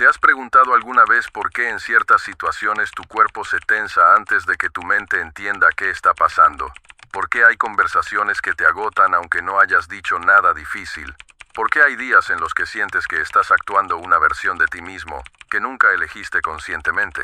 ¿Te has preguntado alguna vez por qué en ciertas situaciones tu cuerpo se tensa antes de que tu mente entienda qué está pasando? ¿Por qué hay conversaciones que te agotan aunque no hayas dicho nada difícil? ¿Por qué hay días en los que sientes que estás actuando una versión de ti mismo que nunca elegiste conscientemente?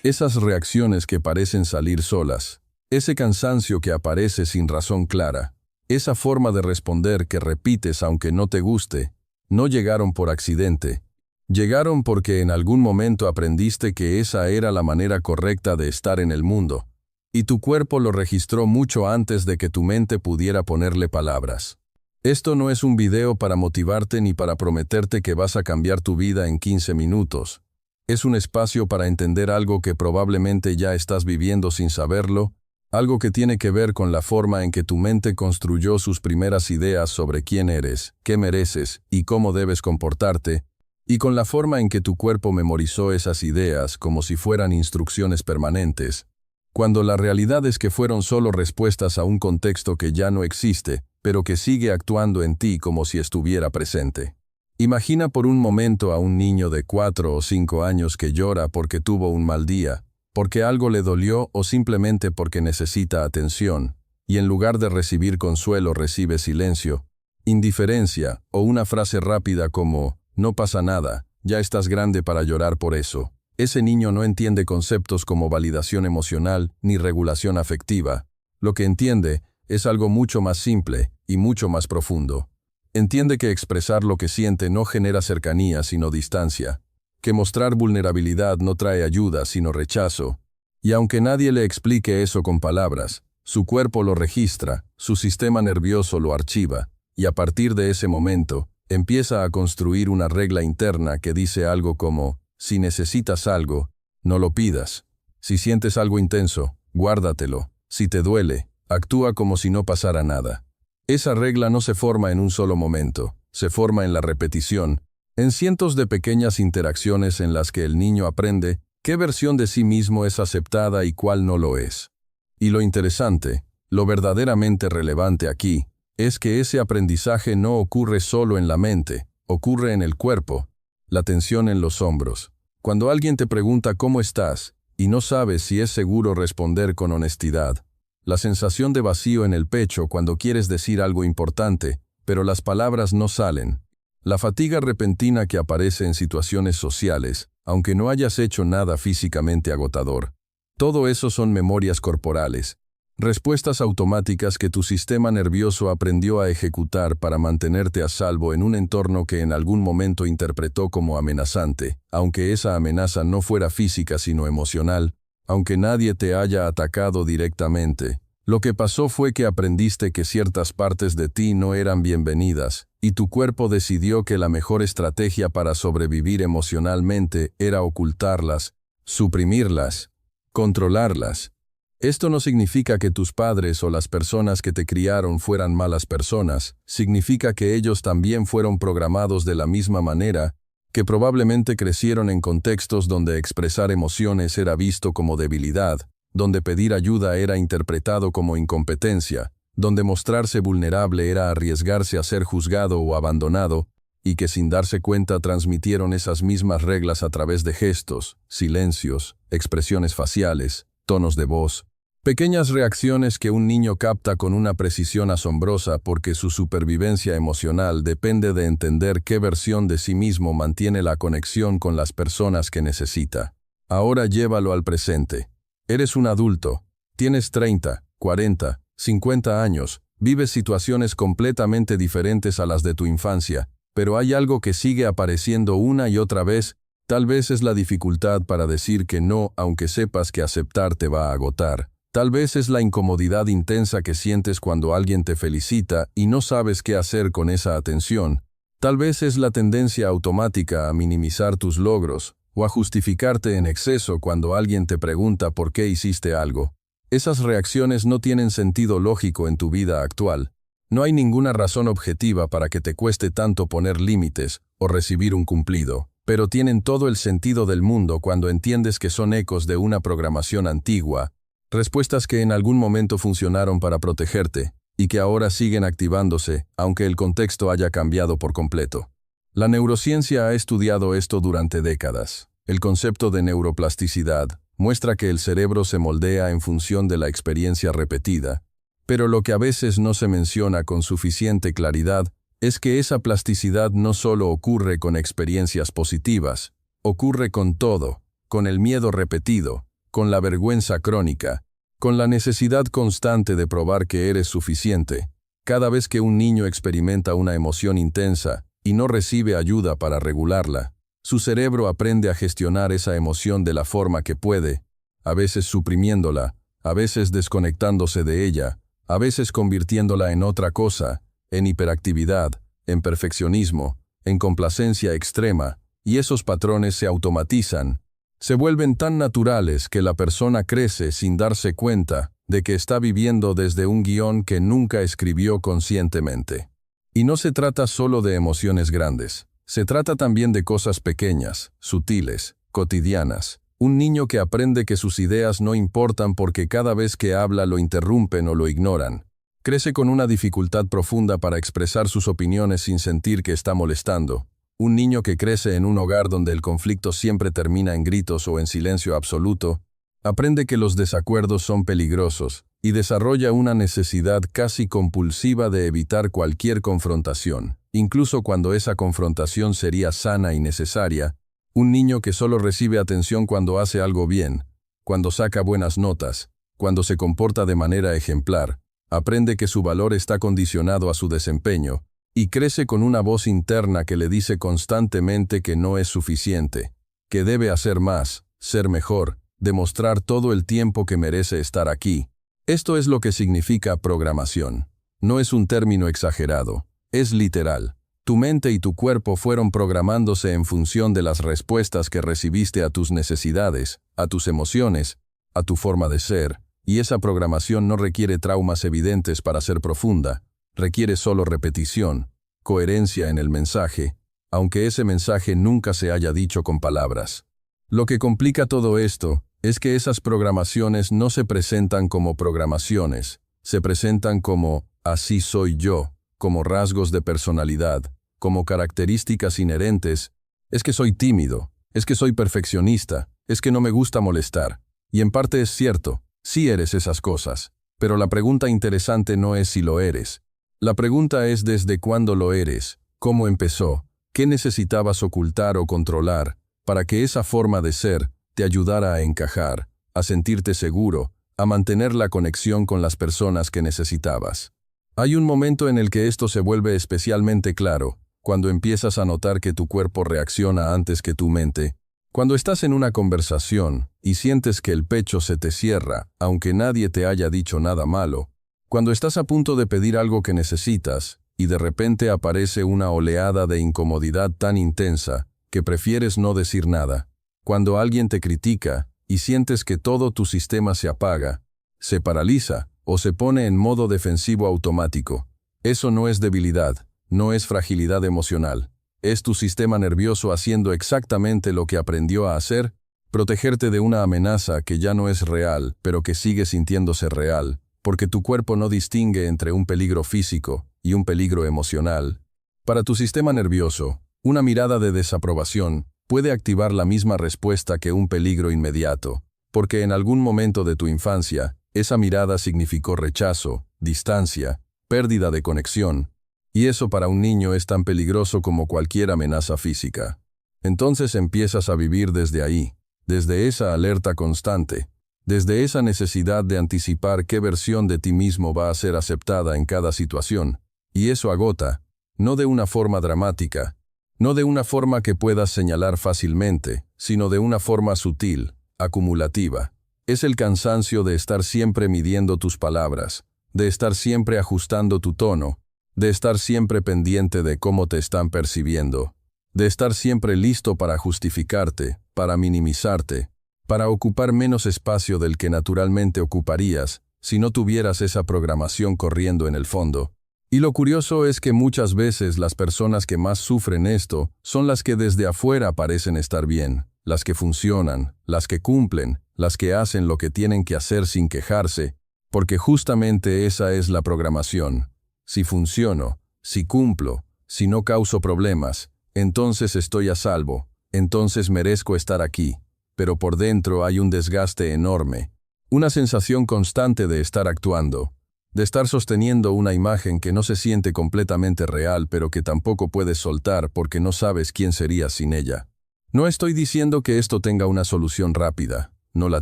Esas reacciones que parecen salir solas, ese cansancio que aparece sin razón clara, esa forma de responder que repites aunque no te guste, no llegaron por accidente. Llegaron porque en algún momento aprendiste que esa era la manera correcta de estar en el mundo, y tu cuerpo lo registró mucho antes de que tu mente pudiera ponerle palabras. Esto no es un video para motivarte ni para prometerte que vas a cambiar tu vida en 15 minutos. Es un espacio para entender algo que probablemente ya estás viviendo sin saberlo, algo que tiene que ver con la forma en que tu mente construyó sus primeras ideas sobre quién eres, qué mereces y cómo debes comportarte, y con la forma en que tu cuerpo memorizó esas ideas como si fueran instrucciones permanentes, cuando la realidad es que fueron solo respuestas a un contexto que ya no existe, pero que sigue actuando en ti como si estuviera presente. Imagina por un momento a un niño de 4 o 5 años que llora porque tuvo un mal día, porque algo le dolió o simplemente porque necesita atención, y en lugar de recibir consuelo recibe silencio, indiferencia o una frase rápida como «No pasa nada, ya estás grande para llorar por eso». Ese niño no entiende conceptos como validación emocional ni regulación afectiva. Lo que entiende es algo mucho más simple y mucho más profundo. Entiende que expresar lo que siente no genera cercanía sino distancia, que mostrar vulnerabilidad no trae ayuda sino rechazo. Y aunque nadie le explique eso con palabras, su cuerpo lo registra, su sistema nervioso lo archiva, y a partir de ese momento, empieza a construir una regla interna que dice algo como, si necesitas algo, no lo pidas. Si sientes algo intenso, guárdatelo. Si te duele, actúa como si no pasara nada. Esa regla no se forma en un solo momento, se forma en la repetición, en cientos de pequeñas interacciones en las que el niño aprende qué versión de sí mismo es aceptada y cuál no lo es. Y lo interesante, lo verdaderamente relevante aquí, es que ese aprendizaje no ocurre solo en la mente, ocurre en el cuerpo, la tensión en los hombros. Cuando alguien te pregunta cómo estás, y no sabes si es seguro responder con honestidad, la sensación de vacío en el pecho cuando quieres decir algo importante, pero las palabras no salen, la fatiga repentina que aparece en situaciones sociales, aunque no hayas hecho nada físicamente agotador. Todo eso son memorias corporales, respuestas automáticas que tu sistema nervioso aprendió a ejecutar para mantenerte a salvo en un entorno que en algún momento interpretó como amenazante, aunque esa amenaza no fuera física sino emocional, aunque nadie te haya atacado directamente. Lo que pasó fue que aprendiste que ciertas partes de ti no eran bienvenidas, y tu cuerpo decidió que la mejor estrategia para sobrevivir emocionalmente era ocultarlas, suprimirlas, controlarlas. Esto no significa que tus padres o las personas que te criaron fueran malas personas, significa que ellos también fueron programados de la misma manera, que probablemente crecieron en contextos donde expresar emociones era visto como debilidad, donde pedir ayuda era interpretado como incompetencia, donde mostrarse vulnerable era arriesgarse a ser juzgado o abandonado, y que sin darse cuenta transmitieron esas mismas reglas a través de gestos, silencios, expresiones faciales, tonos de voz, pequeñas reacciones que un niño capta con una precisión asombrosa porque su supervivencia emocional depende de entender qué versión de sí mismo mantiene la conexión con las personas que necesita. Ahora llévalo al presente. Eres un adulto, tienes 30, 40, 50 años, vives situaciones completamente diferentes a las de tu infancia, pero hay algo que sigue apareciendo una y otra vez. Tal vez es la dificultad para decir que no, aunque sepas que aceptar te va a agotar. Tal vez es la incomodidad intensa que sientes cuando alguien te felicita y no sabes qué hacer con esa atención. Tal vez es la tendencia automática a minimizar tus logros o a justificarte en exceso cuando alguien te pregunta por qué hiciste algo. Esas reacciones no tienen sentido lógico en tu vida actual. No hay ninguna razón objetiva para que te cueste tanto poner límites o recibir un cumplido. Pero tienen todo el sentido del mundo cuando entiendes que son ecos de una programación antigua, respuestas que en algún momento funcionaron para protegerte y que ahora siguen activándose, aunque el contexto haya cambiado por completo. La neurociencia ha estudiado esto durante décadas. El concepto de neuroplasticidad muestra que el cerebro se moldea en función de la experiencia repetida, pero lo que a veces no se menciona con suficiente claridad es que esa plasticidad no solo ocurre con experiencias positivas, ocurre con todo, con el miedo repetido, con la vergüenza crónica, con la necesidad constante de probar que eres suficiente. Cada vez que un niño experimenta una emoción intensa y no recibe ayuda para regularla, su cerebro aprende a gestionar esa emoción de la forma que puede, a veces suprimiéndola, a veces desconectándose de ella, a veces convirtiéndola en otra cosa, en hiperactividad, en perfeccionismo, en complacencia extrema, y esos patrones se automatizan. Se vuelven tan naturales que la persona crece sin darse cuenta de que está viviendo desde un guión que nunca escribió conscientemente. Y no se trata solo de emociones grandes, se trata también de cosas pequeñas, sutiles, cotidianas. Un niño que aprende que sus ideas no importan porque cada vez que habla lo interrumpen o lo ignoran. Crece con una dificultad profunda para expresar sus opiniones sin sentir que está molestando. Un niño que crece en un hogar donde el conflicto siempre termina en gritos o en silencio absoluto, aprende que los desacuerdos son peligrosos y desarrolla una necesidad casi compulsiva de evitar cualquier confrontación, incluso cuando esa confrontación sería sana y necesaria. Un niño que solo recibe atención cuando hace algo bien, cuando saca buenas notas, cuando se comporta de manera ejemplar, aprende que su valor está condicionado a su desempeño, y crece con una voz interna que le dice constantemente que no es suficiente, que debe hacer más, ser mejor, demostrar todo el tiempo que merece estar aquí. Esto es lo que significa programación. No es un término exagerado, es literal. Tu mente y tu cuerpo fueron programándose en función de las respuestas que recibiste a tus necesidades, a tus emociones, a tu forma de ser, y esa programación no requiere traumas evidentes para ser profunda, requiere solo repetición, coherencia en el mensaje, aunque ese mensaje nunca se haya dicho con palabras. Lo que complica todo esto es que esas programaciones no se presentan como programaciones, se presentan como así soy yo, como rasgos de personalidad, como características inherentes. Es que soy tímido, es que soy perfeccionista, es que no me gusta molestar. Y en parte es cierto, sí eres esas cosas, pero la pregunta interesante no es si lo eres. La pregunta es desde cuándo lo eres, cómo empezó, qué necesitabas ocultar o controlar, para que esa forma de ser te ayudara a encajar, a sentirte seguro, a mantener la conexión con las personas que necesitabas. Hay un momento en el que esto se vuelve especialmente claro, cuando empiezas a notar que tu cuerpo reacciona antes que tu mente, cuando estás en una conversación y sientes que el pecho se te cierra, aunque nadie te haya dicho nada malo, cuando estás a punto de pedir algo que necesitas y de repente aparece una oleada de incomodidad tan intensa que prefieres no decir nada, cuando alguien te critica y sientes que todo tu sistema se apaga, se paraliza o se pone en modo defensivo automático. Eso no es debilidad, no es fragilidad emocional. Es tu sistema nervioso haciendo exactamente lo que aprendió a hacer, protegerte de una amenaza que ya no es real, pero que sigue sintiéndose real, porque tu cuerpo no distingue entre un peligro físico y un peligro emocional. Para tu sistema nervioso, una mirada de desaprobación puede activar la misma respuesta que un peligro inmediato, porque en algún momento de tu infancia, esa mirada significó rechazo, distancia, pérdida de conexión, y eso para un niño es tan peligroso como cualquier amenaza física. Entonces empiezas a vivir desde ahí, desde esa alerta constante, desde esa necesidad de anticipar qué versión de ti mismo va a ser aceptada en cada situación, y eso agota, no de una forma dramática, no de una forma que puedas señalar fácilmente, sino de una forma sutil, acumulativa. Es el cansancio de estar siempre midiendo tus palabras, de estar siempre ajustando tu tono, de estar siempre pendiente de cómo te están percibiendo, de estar siempre listo para justificarte, para minimizarte, para ocupar menos espacio del que naturalmente ocuparías si no tuvieras esa programación corriendo en el fondo. Y lo curioso es que muchas veces las personas que más sufren esto son las que desde afuera parecen estar bien, las que funcionan, las que cumplen, las que hacen lo que tienen que hacer sin quejarse, porque justamente esa es la programación. Si funciono, si cumplo, si no causo problemas, entonces estoy a salvo, entonces merezco estar aquí, pero por dentro hay un desgaste enorme, una sensación constante de estar actuando, de estar sosteniendo una imagen que no se siente completamente real, pero que tampoco puedes soltar porque no sabes quién serías sin ella. No estoy diciendo que esto tenga una solución rápida, no la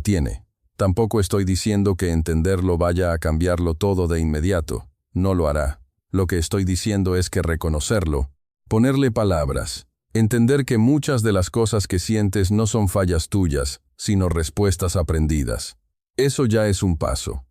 tiene. Tampoco estoy diciendo que entenderlo vaya a cambiarlo todo de inmediato, no lo hará. Lo que estoy diciendo es que reconocerlo, ponerle palabras, entender que muchas de las cosas que sientes no son fallas tuyas, sino respuestas aprendidas. Eso ya es un paso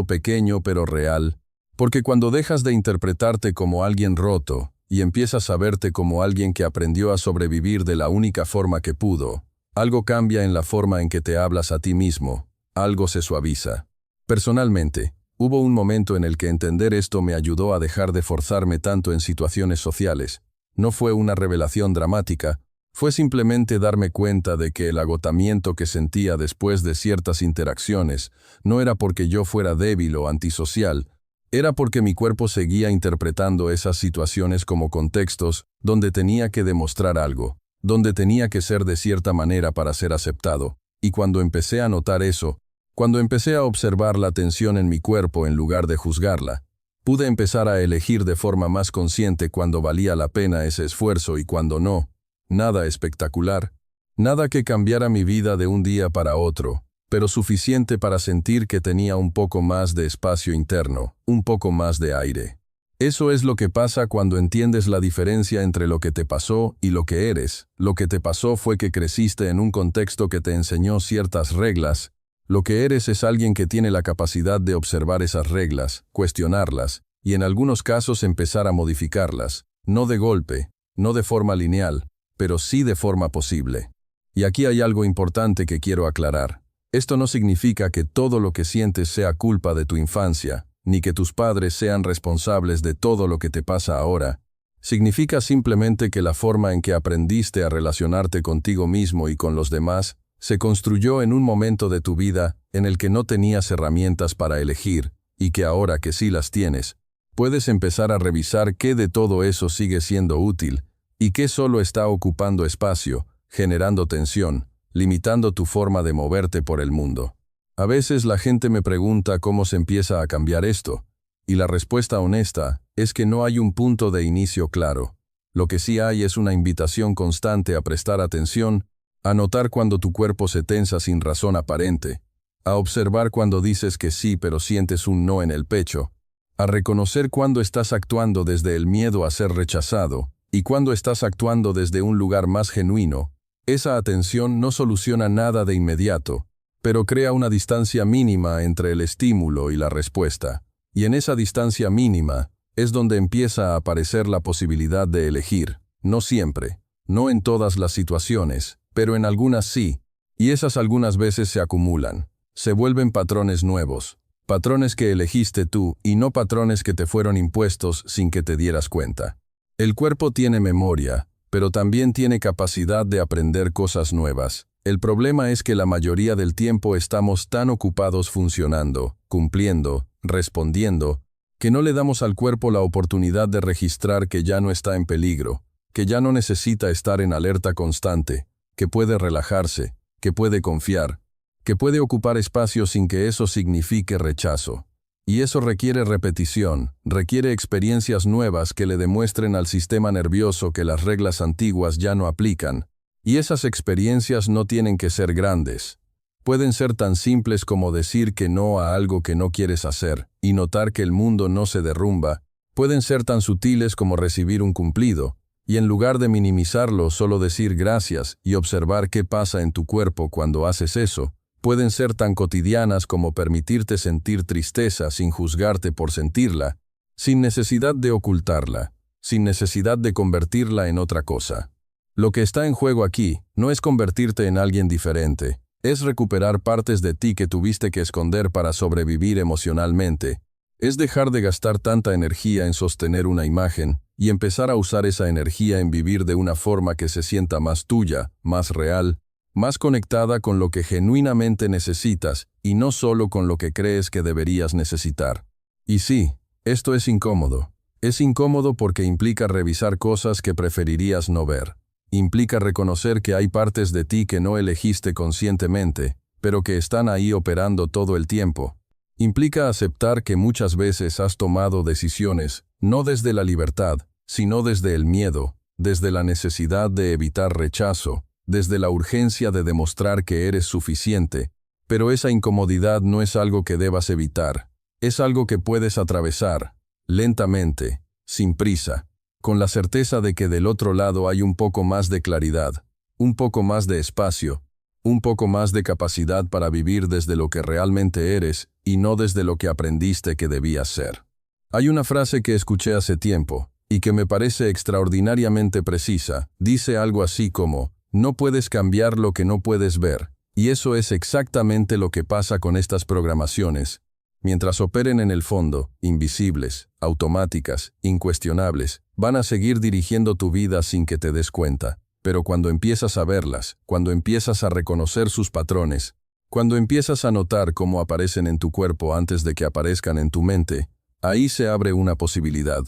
pequeño pero real, porque cuando dejas de interpretarte como alguien roto y empiezas a verte como alguien que aprendió a sobrevivir de la única forma que pudo, algo cambia en la forma en que te hablas a ti mismo, algo se suaviza. Personalmente, hubo un momento en el que entender esto me ayudó a dejar de forzarme tanto en situaciones sociales. No fue una revelación dramática, fue simplemente darme cuenta de que el agotamiento que sentía después de ciertas interacciones no era porque yo fuera débil o antisocial, era porque mi cuerpo seguía interpretando esas situaciones como contextos donde tenía que demostrar algo, donde tenía que ser de cierta manera para ser aceptado. Y cuando empecé a notar eso, cuando empecé a observar la tensión en mi cuerpo en lugar de juzgarla, pude empezar a elegir de forma más consciente cuando valía la pena ese esfuerzo y cuando no. Nada espectacular, nada que cambiara mi vida de un día para otro, pero suficiente para sentir que tenía un poco más de espacio interno, un poco más de aire. Eso es lo que pasa cuando entiendes la diferencia entre lo que te pasó y lo que eres. Lo que te pasó fue que creciste en un contexto que te enseñó ciertas reglas. Lo que eres es alguien que tiene la capacidad de observar esas reglas, cuestionarlas, y en algunos casos empezar a modificarlas, no de golpe, no de forma lineal, pero sí de forma posible. Y aquí hay algo importante que quiero aclarar. Esto no significa que todo lo que sientes sea culpa de tu infancia, ni que tus padres sean responsables de todo lo que te pasa ahora. Significa simplemente que la forma en que aprendiste a relacionarte contigo mismo y con los demás se construyó en un momento de tu vida en el que no tenías herramientas para elegir, y que ahora que sí las tienes, puedes empezar a revisar qué de todo eso sigue siendo útil, y qué solo está ocupando espacio, generando tensión, limitando tu forma de moverte por el mundo. A veces la gente me pregunta cómo se empieza a cambiar esto, y la respuesta honesta es que no hay un punto de inicio claro. Lo que sí hay es una invitación constante a prestar atención, a notar cuando tu cuerpo se tensa sin razón aparente, a observar cuando dices que sí pero sientes un no en el pecho, a reconocer cuando estás actuando desde el miedo a ser rechazado, y cuando estás actuando desde un lugar más genuino. Esa atención no soluciona nada de inmediato, pero crea una distancia mínima entre el estímulo y la respuesta. Y en esa distancia mínima es donde empieza a aparecer la posibilidad de elegir, no siempre, no en todas las situaciones, pero en algunas sí, y esas algunas veces se acumulan, se vuelven patrones nuevos, patrones que elegiste tú y no patrones que te fueron impuestos sin que te dieras cuenta. El cuerpo tiene memoria, pero también tiene capacidad de aprender cosas nuevas. El problema es que la mayoría del tiempo estamos tan ocupados funcionando, cumpliendo, respondiendo, que no le damos al cuerpo la oportunidad de registrar que ya no está en peligro, que ya no necesita estar en alerta constante, que puede relajarse, que puede confiar, que puede ocupar espacio sin que eso signifique rechazo. Y eso requiere repetición, requiere experiencias nuevas que le demuestren al sistema nervioso que las reglas antiguas ya no aplican. Y esas experiencias no tienen que ser grandes. Pueden ser tan simples como decir que no a algo que no quieres hacer y notar que el mundo no se derrumba. Pueden ser tan sutiles como recibir un cumplido, y en lugar de minimizarlo, solo decir gracias y observar qué pasa en tu cuerpo cuando haces eso. Pueden ser tan cotidianas como permitirte sentir tristeza sin juzgarte por sentirla, sin necesidad de ocultarla, sin necesidad de convertirla en otra cosa. Lo que está en juego aquí no es convertirte en alguien diferente, es recuperar partes de ti que tuviste que esconder para sobrevivir emocionalmente, es dejar de gastar tanta energía en sostener una imagen y empezar a usar esa energía en vivir de una forma que se sienta más tuya, más real, más conectada con lo que genuinamente necesitas y no solo con lo que crees que deberías necesitar. Y sí, esto es incómodo. Es incómodo porque implica revisar cosas que preferirías no ver. Implica reconocer que hay partes de ti que no elegiste conscientemente, pero que están ahí operando todo el tiempo. Implica aceptar que muchas veces has tomado decisiones, no desde la libertad, sino desde el miedo, desde la necesidad de evitar rechazo, desde la urgencia de demostrar que eres suficiente. Pero esa incomodidad no es algo que debas evitar, es algo que puedes atravesar, lentamente, sin prisa, con la certeza de que del otro lado hay un poco más de claridad, un poco más de espacio, un poco más de capacidad para vivir desde lo que realmente eres y no desde lo que aprendiste que debías ser. Hay una frase que escuché hace tiempo, y que me parece extraordinariamente precisa. Dice algo así como, no puedes cambiar lo que no puedes ver, y eso es exactamente lo que pasa con estas programaciones. Mientras operen en el fondo, invisibles, automáticas, incuestionables, van a seguir dirigiendo tu vida sin que te des cuenta. Pero cuando empiezas a verlas, cuando empiezas a reconocer sus patrones, cuando empiezas a notar cómo aparecen en tu cuerpo antes de que aparezcan en tu mente, ahí se abre una posibilidad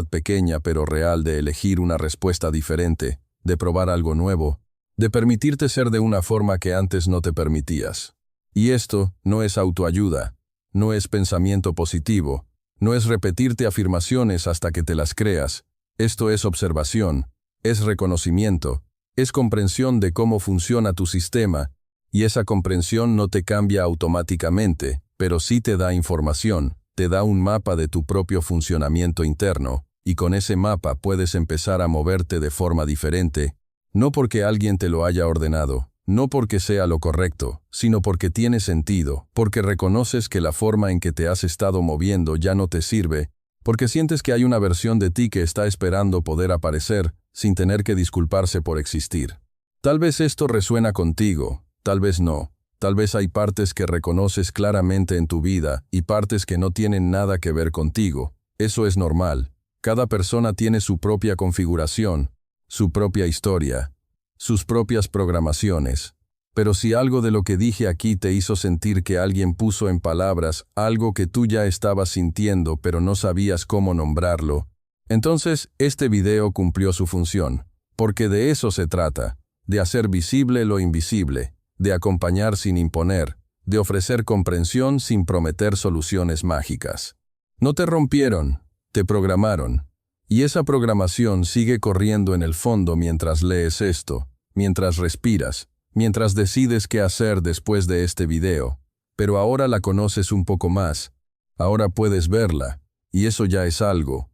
pequeña pero real de elegir una respuesta diferente, de probar algo nuevo, de permitirte ser de una forma que antes no te permitías. Y esto no es autoayuda, no es pensamiento positivo, no es repetirte afirmaciones hasta que te las creas, esto es observación. Es reconocimiento, es comprensión de cómo funciona tu sistema, y esa comprensión no te cambia automáticamente, pero sí te da información, te da un mapa de tu propio funcionamiento interno, y con ese mapa puedes empezar a moverte de forma diferente, no porque alguien te lo haya ordenado, no porque sea lo correcto, sino porque tiene sentido, porque reconoces que la forma en que te has estado moviendo ya no te sirve, porque sientes que hay una versión de ti que está esperando poder aparecer, sin tener que disculparse por existir. Tal vez esto resuena contigo, tal vez no. Tal vez hay partes que reconoces claramente en tu vida y partes que no tienen nada que ver contigo. Eso es normal. Cada persona tiene su propia configuración, su propia historia, sus propias programaciones. Pero si algo de lo que dije aquí te hizo sentir que alguien puso en palabras algo que tú ya estabas sintiendo pero no sabías cómo nombrarlo, entonces este video cumplió su función, porque de eso se trata, de hacer visible lo invisible, de acompañar sin imponer, de ofrecer comprensión sin prometer soluciones mágicas. No te rompieron, te programaron, y esa programación sigue corriendo en el fondo mientras lees esto, mientras respiras, mientras decides qué hacer después de este video, pero ahora la conoces un poco más, ahora puedes verla, y eso ya es algo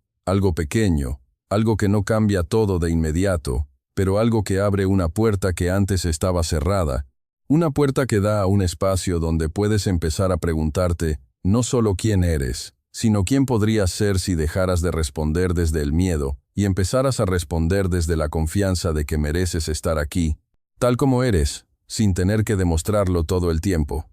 pequeño, algo que no cambia todo de inmediato, pero algo que abre una puerta que antes estaba cerrada, una puerta que da a un espacio donde puedes empezar a preguntarte no solo quién eres, sino quién podrías ser si dejaras de responder desde el miedo y empezaras a responder desde la confianza de que mereces estar aquí, tal como eres, sin tener que demostrarlo todo el tiempo.